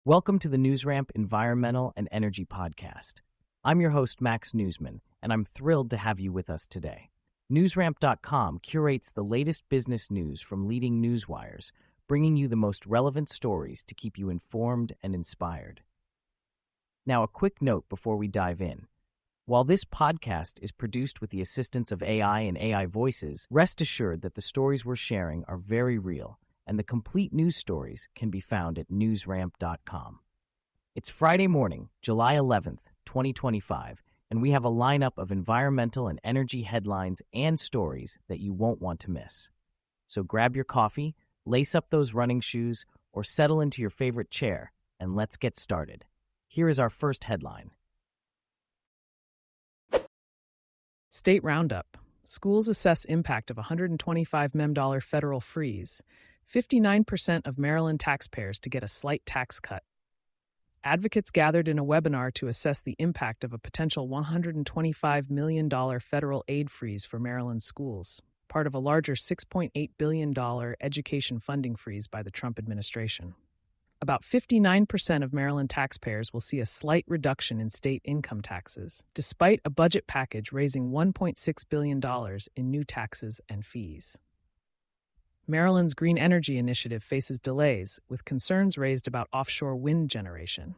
Welcome to the NewsRamp Environmental and Energy Podcast. I'm your host, Max Newsman, and I'm thrilled to have you with us today. NewsRamp.com curates the latest business news from leading newswires, bringing you the most relevant stories to keep you informed and inspired. Now, a quick note before we dive in. While this podcast is produced with the assistance of AI and AI voices, rest assured that the stories we're sharing are very real, and the complete news stories can be found at newsramp.com. It's Friday morning, July 11th, 2025, and we have a lineup of environmental and energy headlines and stories that you won't want to miss. So grab your coffee, lace up those running shoes, or settle into your favorite chair, and let's get started. Here is our first headline. State Roundup. Schools assess impact of $125 million federal freeze. 59% of Maryland taxpayers to get a slight tax cut. Advocates gathered in a webinar to assess the impact of a potential $125 million federal aid freeze for Maryland schools, part of a larger $6.8 billion education funding freeze by the Trump administration. About 59% of Maryland taxpayers will see a slight reduction in state income taxes, despite a budget package raising $1.6 billion in new taxes and fees. Maryland's Green Energy Initiative faces delays, with concerns raised about offshore wind generation.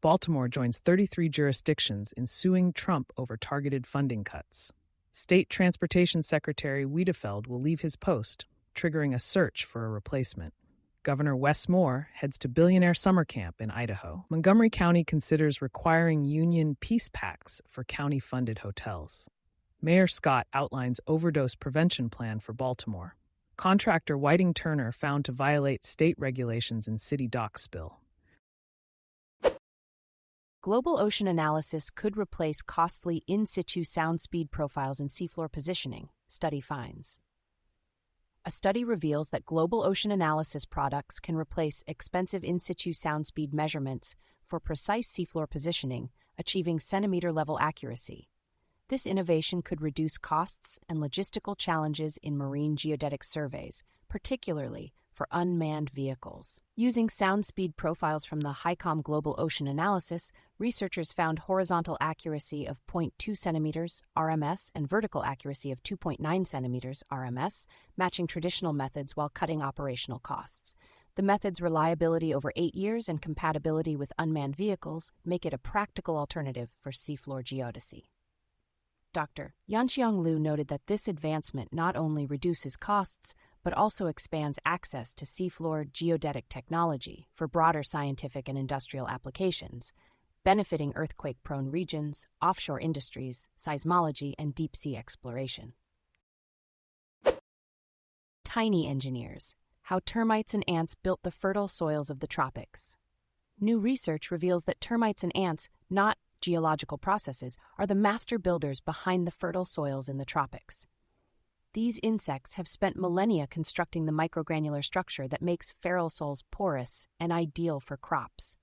Baltimore joins 33 jurisdictions in suing Trump over targeted funding cuts. State Transportation Secretary Wiedefeld will leave his post, triggering a search for a replacement. Governor Wes Moore heads to billionaire summer camp in Idaho. Montgomery County considers requiring union peace pacts for county-funded hotels. Mayor Scott outlines overdose prevention plan for Baltimore. Contractor Whiting Turner found to violate state regulations in city dock spill. Global ocean analysis could replace costly in situ sound speed profiles in seafloor positioning, study finds. A study reveals that global ocean analysis products can replace expensive in situ sound speed measurements for precise seafloor positioning, achieving centimeter-level accuracy. This innovation could reduce costs and logistical challenges in marine geodetic surveys, particularly for unmanned vehicles. Using sound speed profiles from the HICOM Global Ocean Analysis, researchers found horizontal accuracy of 0.2 centimeters RMS and vertical accuracy of 2.9 centimeters RMS, matching traditional methods while cutting operational costs. The method's reliability over 8 years and compatibility with unmanned vehicles make it a practical alternative for seafloor geodesy. Dr. Yanxiang Liu noted that this advancement not only reduces costs, but also expands access to seafloor geodetic technology for broader scientific and industrial applications, benefiting earthquake-prone regions, offshore industries, seismology, and deep-sea exploration. Tiny engineers: how termites and ants built the fertile soils of the tropics. New research reveals that termites and ants, not geological processes, are the master builders behind the fertile soils in the tropics. These insects have spent millennia constructing the microgranular structure that makes feral soils porous and ideal for crops.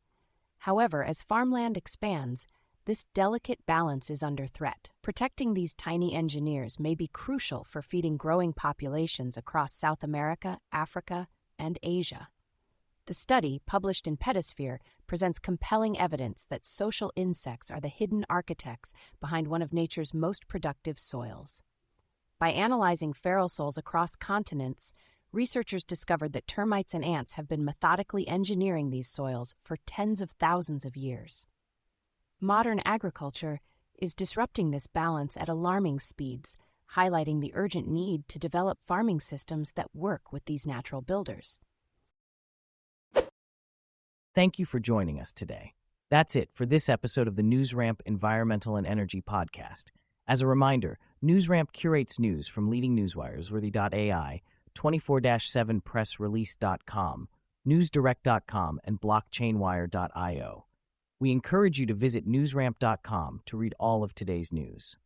However, as farmland expands, this delicate balance is under threat. Protecting these tiny engineers may be crucial for feeding growing populations across South America, Africa, and Asia. The study, published in Pedosphere, presents compelling evidence that social insects are the hidden architects behind one of nature's most productive soils. By analyzing feral soils across continents, researchers discovered that termites and ants have been methodically engineering these soils for tens of thousands of years. Modern agriculture is disrupting this balance at alarming speeds, highlighting the urgent need to develop farming systems that work with these natural builders. Thank you for joining us today. That's it for this episode of the NewsRamp Environmental and Energy Podcast. As a reminder, NewsRamp curates news from leading newswires Worthy.ai, 24/7pressrelease.com, newsdirect.com, and blockchainwire.io. We encourage you to visit newsramp.com to read all of today's news.